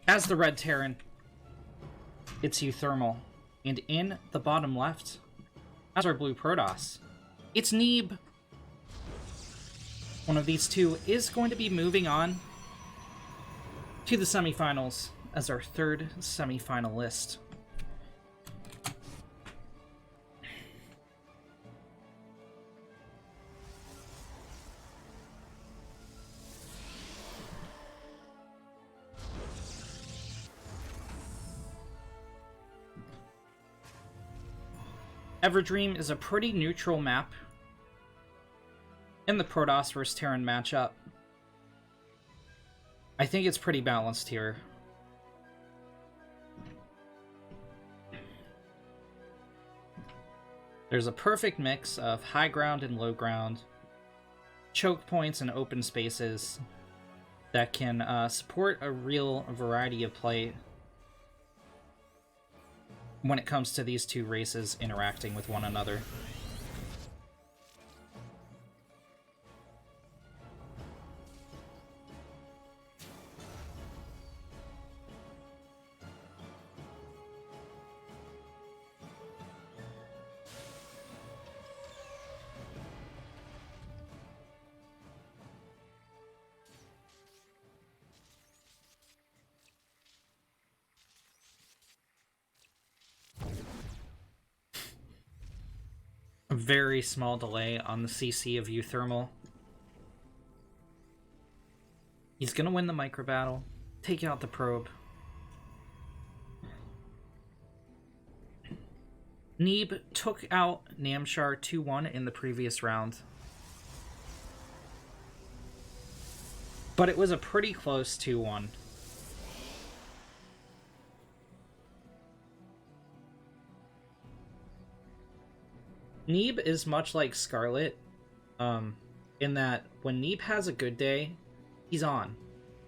As the red Terran, it's uThermal. And in the bottom left, as our blue Protoss, it's Neeb. One of these two is going to be moving on to the semifinals as our third semifinalist. Everdream is a pretty neutral map in the Protoss vs Terran matchup. I think it's pretty balanced here. There's a perfect mix of high ground and low ground, choke points and open spaces that can support a real variety of play when it comes to these two races interacting with one another. A very small delay on the CC of uThermal. He's gonna win the micro battle, take out the probe. Neeb took out Namshar 2-1 in the previous round. But it was a pretty close 2-1. Neeb is much like Scarlet, in that when Neeb has a good day, he's on.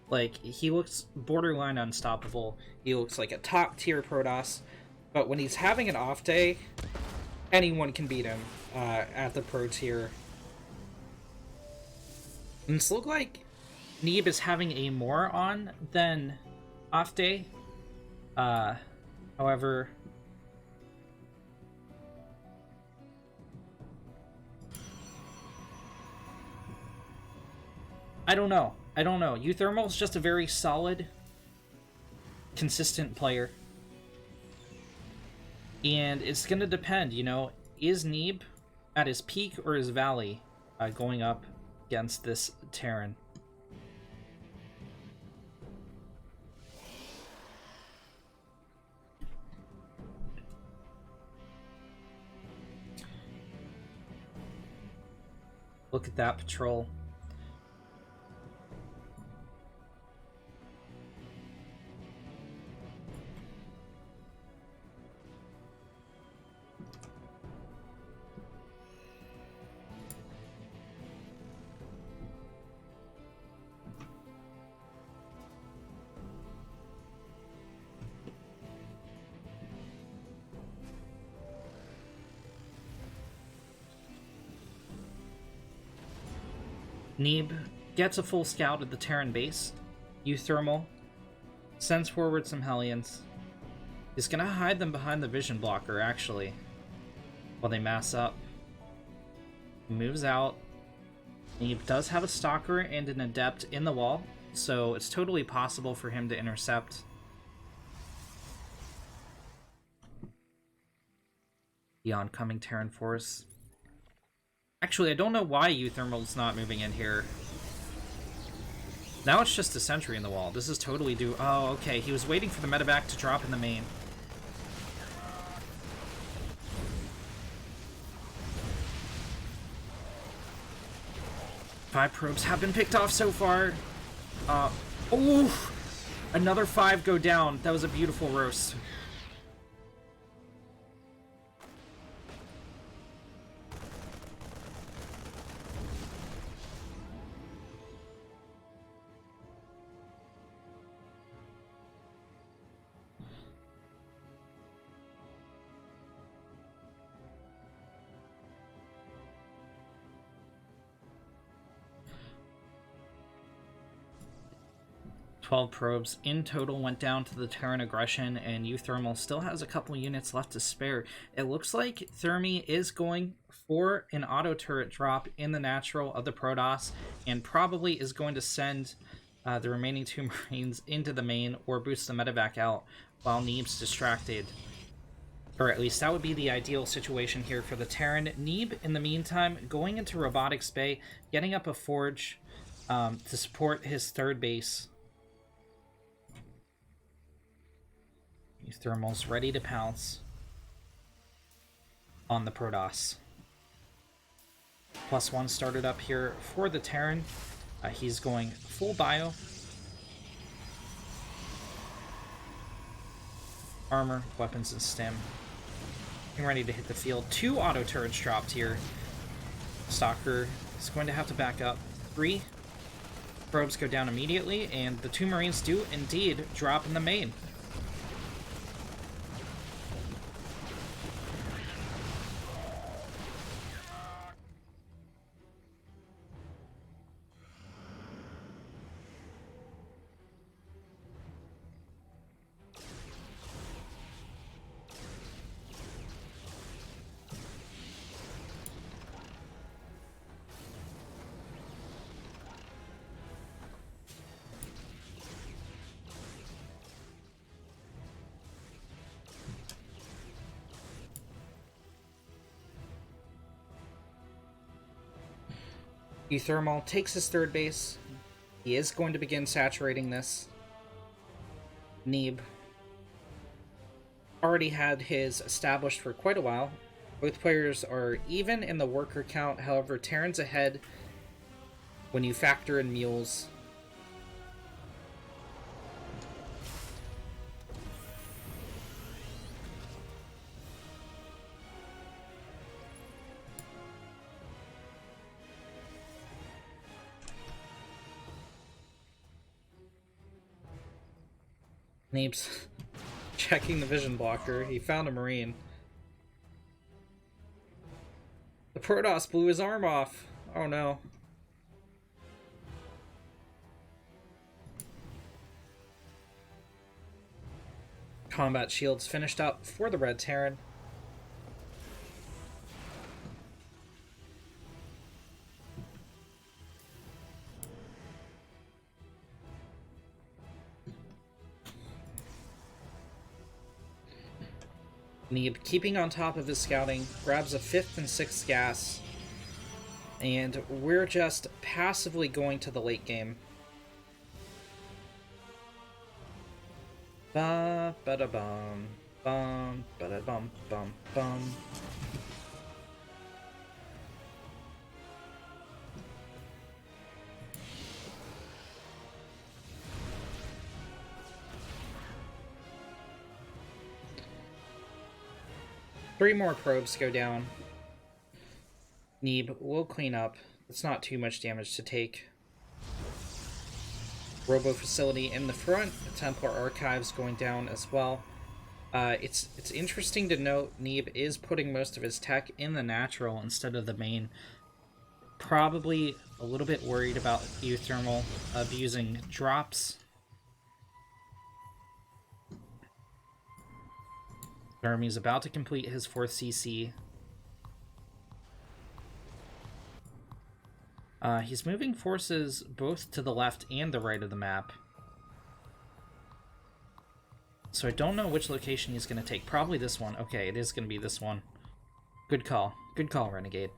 Like, he looks borderline unstoppable. He looks like a top-tier Protoss. But when he's having an off day, anyone can beat him at the Pro tier. And it's look like Neeb is having a more on than off day. However, I don't know. uThermal is just a very solid, consistent player. And it's going to depend, you know, is Neeb at his peak or his valley going up against this Terran? Look at that patrol. Neeb gets a full scout at the Terran base. uThermal sends forward some Hellions. He's gonna hide them behind the vision blocker, actually, while they mass up. He moves out. Neeb does have a Stalker and an Adept in the wall, so it's totally possible for him to intercept the oncoming Terran force. Actually, I don't know why uThermal's not moving in here. Now it's just a sentry in the wall. This is totally due. Oh, okay. He was waiting for the medevac to drop in the main. Five probes have been picked off so far. Oh! Another 5 go down. That was a beautiful roast. 12 probes in total went down to the Terran aggression, and uThermal still has a couple units left to spare. It looks like Thermi is going for an auto turret drop in the natural of the Protoss, and probably is going to send the remaining 2 Marines into the main or boost the medevac out while Neeb's distracted. Or at least that would be the ideal situation here for the Terran. Neeb, in the meantime, going into Robotics Bay, getting up a forge to support his third base. uThermal's ready to pounce on the Protoss. +1 started up here for the Terran. He's going full bio. Armor, weapons, and stim. Getting ready to hit the field. 2 auto turrets dropped here. Stalker is going to have to back up. 3 probes go down immediately, and the 2 Marines do indeed drop in the main. uThermal takes his third base. He is going to begin saturating this. Neeb already had his established for quite a while. Both players are even in the worker count, however, Terran's ahead when you factor in mules. Neeb's checking the vision blocker. He found a Marine. The Protoss blew his arm off. Oh no. Combat shields finished up for the Red Terran. Neeb, keeping on top of his scouting, grabs a 5th and 6th gas, and we're just passively going to the late game. Ba ba da bum bum ba da bum bum bum. Three more probes go down. Neeb will clean up. It's not too much damage to take. Robo facility in the front. The Templar Archives going down as well. It's interesting to note Neeb is putting most of his tech in the natural instead of the main. Probably a little bit worried about uThermal abusing drops. Army's about to complete his 4th CC. He's moving forces both to the left and the right of the map. So I don't know which location he's going to take. Probably this one. Okay, it is going to be this one. Good call. Good call, Renegade.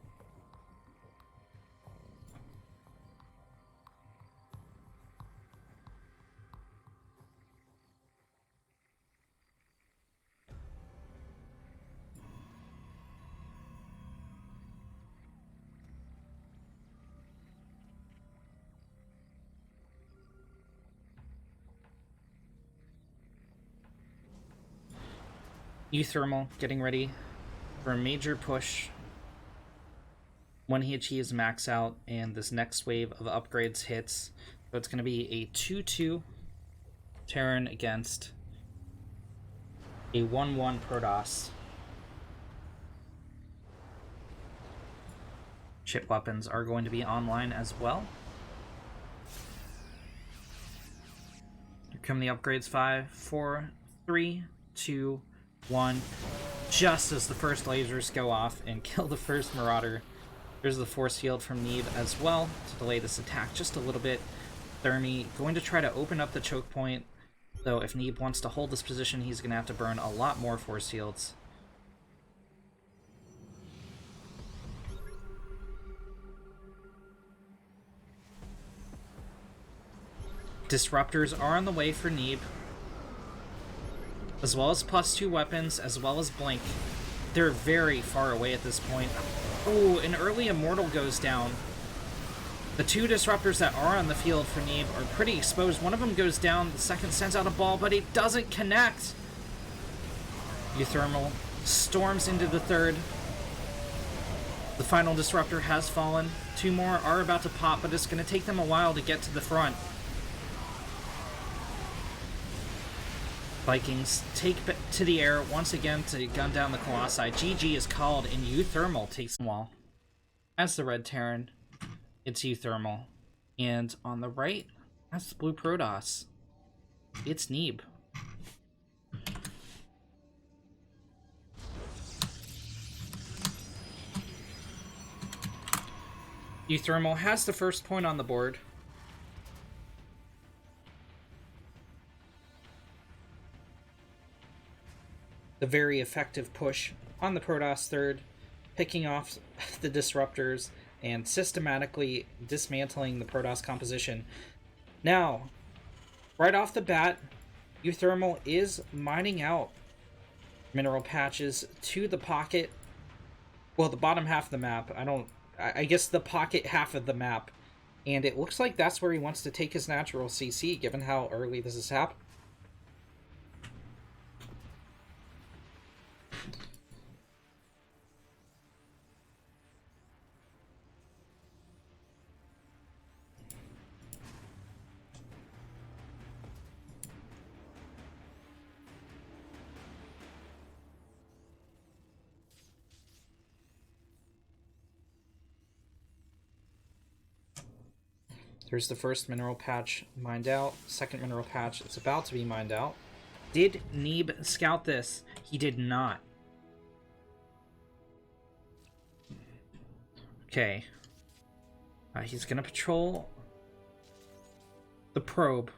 uThermal getting ready for a major push when he achieves max out and this next wave of upgrades hits. So it's going to be a 2-2 Terran against a 1-1 Protoss. Chip weapons are going to be online as well. Come the upgrades. 5, 4, 3, 2, 1. Just as the first lasers go off and kill the first Marauder. There's the force field from Neeb as well to delay this attack just a little bit. Thermi going to try to open up the choke point, though if Neeb wants to hold this position, he's going to have to burn a lot more force fields. Disruptors are on the way for Neeb, as well as +2 weapons, as well as Blink. They're very far away at this point. Oh, an early Immortal goes down. The 2 disruptors that are on the field for Neeb are pretty exposed. One of them goes down, the second sends out a ball, but it doesn't connect. uThermal storms into the third. The final disruptor has fallen. 2 more are about to pop, but it's going to take them a while to get to the front. Vikings take to the air once again to gun down the Colossi. GG is called, and uThermal takes the wall. As the Red Terran, it's uThermal. And on the right, that's the Blue Protoss. It's Neeb. uThermal has the first point on the board. The very effective push on the Protoss third, picking off the disruptors and systematically dismantling the Protoss composition. Now, right off the bat, uThermal is mining out mineral patches to the pocket. Well, the bottom half of the map. I guess the pocket half of the map. And it looks like that's where he wants to take his natural CC, given how early this has happened. There's the first mineral patch mined out. Second mineral patch is about to be mined out. Did Neeb scout this? He did not. Okay. He's going to patrol the probe.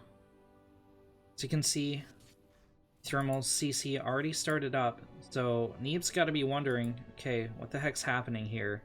As you can see, Thermal's CC already started up. So Neeb's got to be wondering, okay, what the heck's happening here?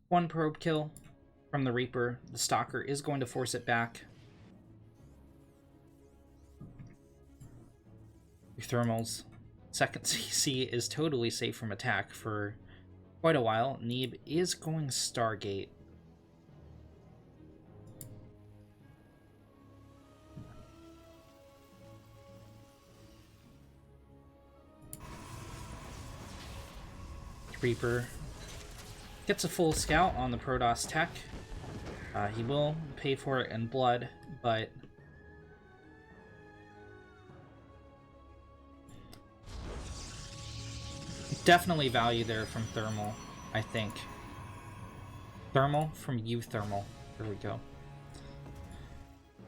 One probe kill from the Reaper. The Stalker is going to force it back. uThermal's second CC is totally safe from attack for quite a while. Neeb is going Stargate. Reaper gets a full scout on the Protoss tech. He will pay for it in blood, but definitely value there from Thermal, I think. Thermal from uThermal. There we go.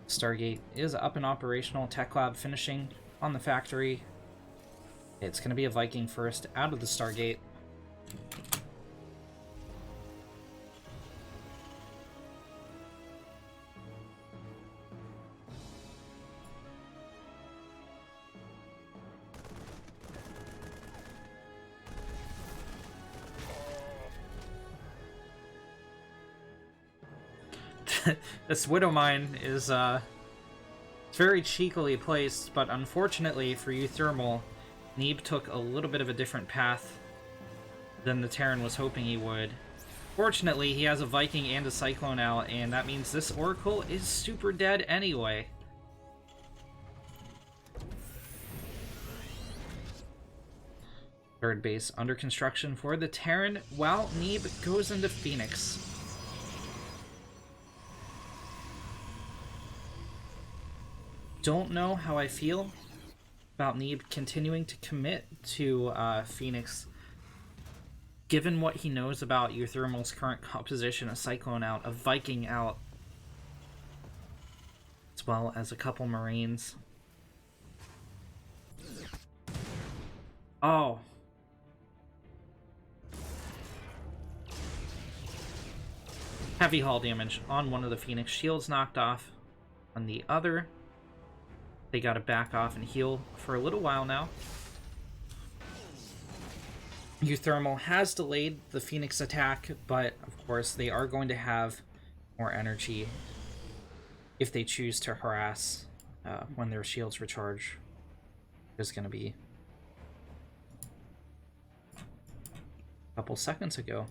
Stargate is up and operational. Tech Lab finishing on the factory. It's going to be a Viking first out of the Stargate. This Widow Mine is It's very cheekily placed, but unfortunately for uThermal, Neeb took a little bit of a different path than the Terran was hoping he would. Fortunately, he has a Viking and a Cyclone out, and that means this Oracle is super dead anyway. Third base under construction for the Terran, while Neeb goes into Phoenix. Don't know how I feel about Neeb continuing to commit to Phoenix, given what he knows about uThermal's current composition, a Cyclone out, a Viking out, as well as a couple Marines. Oh. Heavy hull damage on one of the Phoenix. Shields knocked off on the other. They gotta back off and heal for a little while now. uThermal has delayed the Phoenix attack, but of course they are going to have more energy if they choose to harass when their shields recharge. There's going to be a couple seconds ago.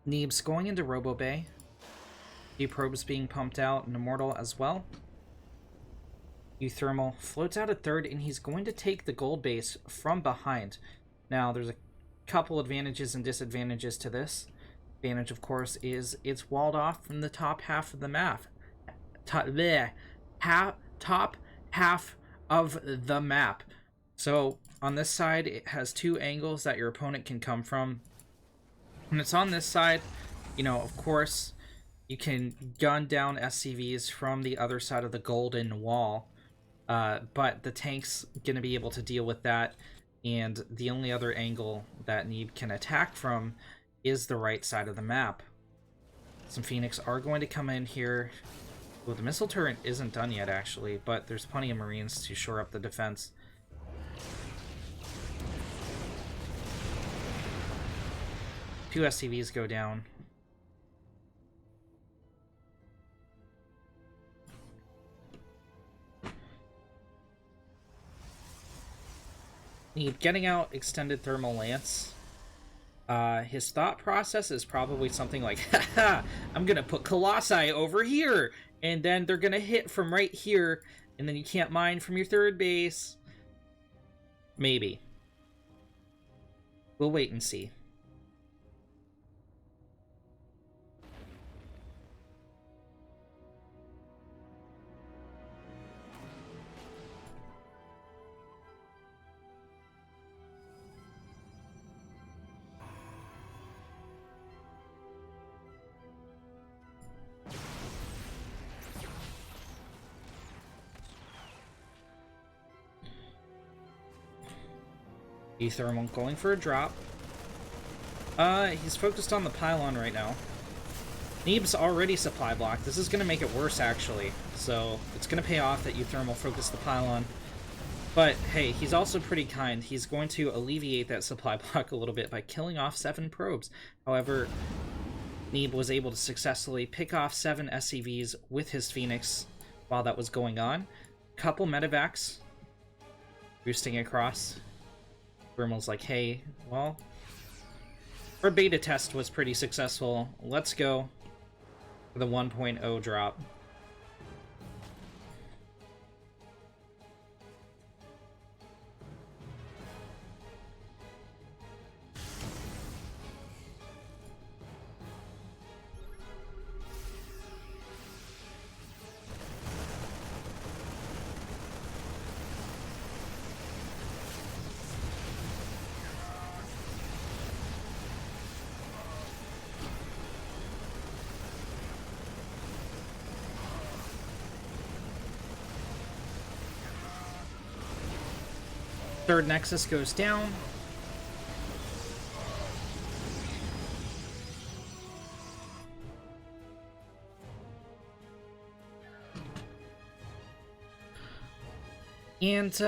Neeb's going into Robo Bay. The probes being pumped out, and Immortal as well. uThermal floats out at third, and he's going to take the gold base from behind. Now, there's a couple advantages and disadvantages to this. Advantage, of course, is it's walled off from the top half of the map. Top half of the map. So, on this side, it has two angles that your opponent can come from. When it's on this side, you know, of course, you can gun down SCVs from the other side of the golden wall, but the tank's going to be able to deal with that, and the only other angle that Neeb can attack from is the right side of the map. Some Phoenix are going to come in here. Well, the missile turret isn't done yet, actually, but there's plenty of Marines to shore up the defense. Two SCVs go down. Neeb getting out extended thermal lance. His thought process is probably something like, haha, I'm gonna put Colossi over here, and then they're gonna hit from right here, and then you can't mine from your third base. Maybe. We'll wait and see. uThermal going for a drop. He's focused on the pylon right now. Neeb's already supply blocked. This is going to make it worse, actually. So, it's going to pay off that uThermal focused the pylon. But, hey, he's also pretty kind. He's going to alleviate that supply block a little bit by killing off 7 probes. However, Neeb was able to successfully pick off 7 SCVs with his Phoenix while that was going on. Couple medevacs boosting across. Thermal's like, hey, well, our beta test was pretty successful. Let's go for the 1.0 drop. Third Nexus goes down. And,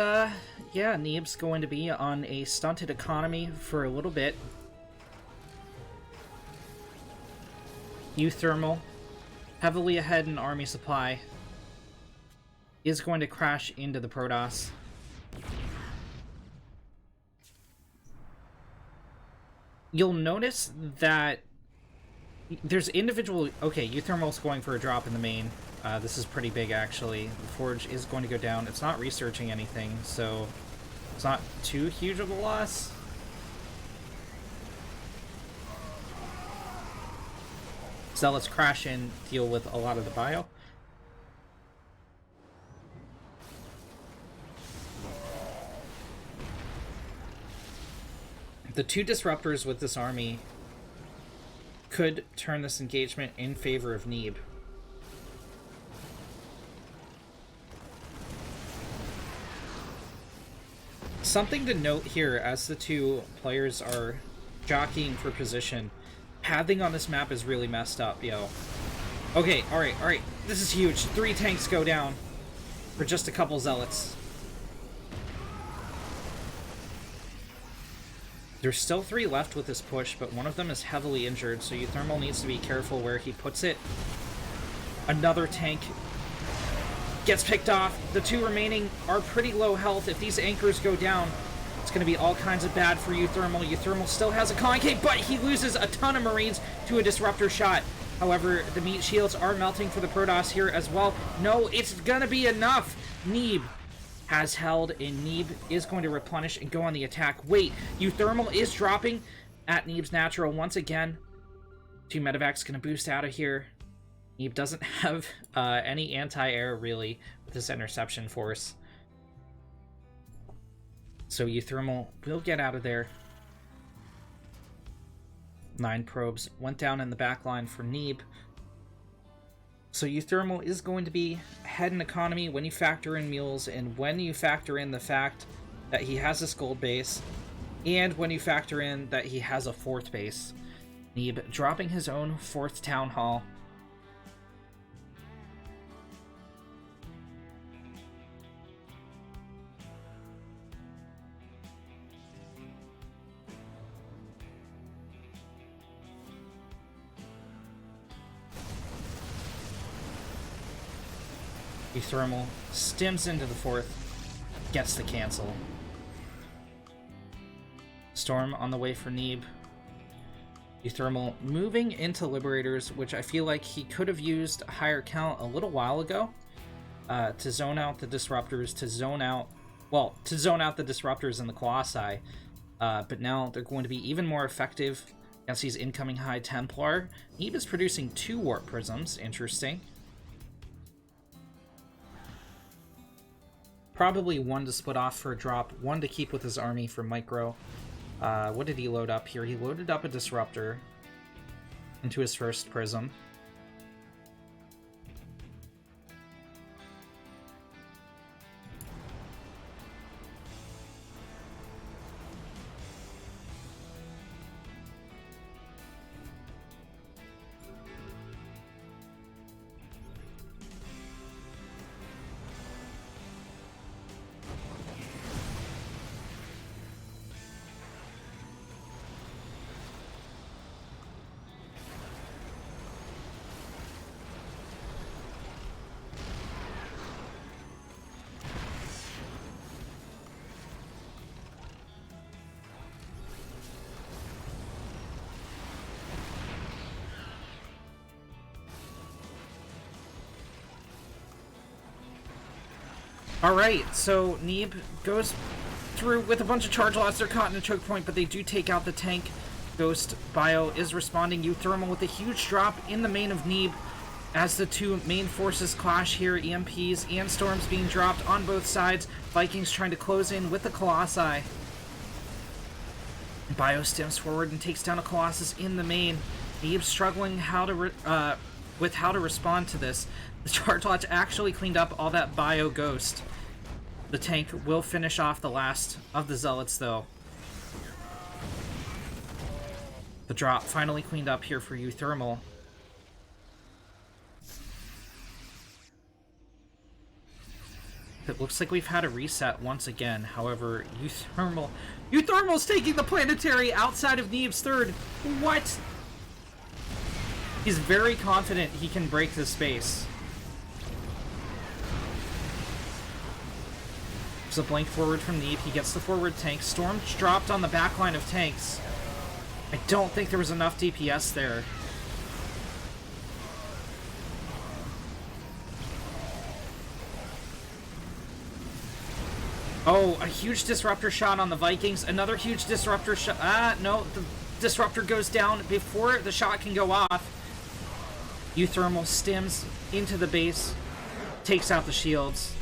yeah, Neeb's going to be on a stunted economy for a little bit. uThermal, heavily ahead in army supply, is going to crash into the Protoss. You'll notice that there's individual... Okay, uThermal's going for a drop in the main. This is pretty big, actually. The Forge is going to go down. It's not researching anything, so it's not too huge of a loss. Zealots crash in, deal with a lot of the bio. The two disruptors with this army could turn this engagement in favor of Neeb. Something to note here as the two players are jockeying for position. Pathing on this map is really messed up, yo. Okay, alright. This is huge. 3 tanks go down for just a couple zealots. There's still 3 left with this push, but one of them is heavily injured, so uThermal needs to be careful where he puts it. Another tank gets picked off. The 2 remaining are pretty low health. If these anchors go down, it's going to be all kinds of bad for uThermal. uThermal still has a concave, but he loses a ton of Marines to a disruptor shot. However, the meat shields are melting for the Protoss here as well. No, it's going to be enough. Neeb has held, and Neeb is going to replenish and go on the attack. Wait, uThermal is dropping at Neeb's natural once again. 2 medevacs going to boost out of here. Neeb doesn't have any anti-air, really, with this interception force. So uThermal will get out of there. 9 probes went down in the back line for Neeb. So uThermal is going to be ahead in economy when you factor in mules, and when you factor in the fact that he has this gold base, and when you factor in that he has a 4th base. Neeb dropping his own 4th town hall. uThermal stims into the 4th, gets the cancel. Storm on the way for Neeb. uThermal moving into Liberators, which I feel like he could have used a higher count a little while ago to zone out the Disruptors, to zone out the Disruptors and the Colossi. But now they're going to be even more effective against these incoming High Templar. Neeb is producing 2 Warp Prisms, interesting. Probably 1 to split off for a drop, 1 to keep with his army for micro. What did he load up here? He loaded up a Disruptor into his first Prism. Alright, so Neeb goes through with a bunch of charge loss. They're caught in a choke point, but they do take out the tank. Ghost Bio is responding. uThermal with a huge drop in the main of Neeb as the 2 main forces clash here. EMPs and Storms being dropped on both sides. Vikings trying to close in with the Colossi. Bio stems forward and takes down a Colossus in the main. Neeb struggling with how to respond to this. The charge lots actually cleaned up all that Bio Ghost. The tank will finish off the last of the Zealots, though. The drop finally cleaned up here for uThermal. It looks like we've had a reset once again. However, uThermal's taking the planetary outside of Neeb's third. What? He's very confident he can break this space. There's a blank forward from Neeb. He gets the forward tank. Storm's dropped on the back line of tanks. I don't think there was enough DPS there. Oh, a huge disruptor shot on the Vikings. Another huge disruptor shot. Ah, no, the disruptor goes down before the shot can go off. uThermal stims into the base, takes out the shields.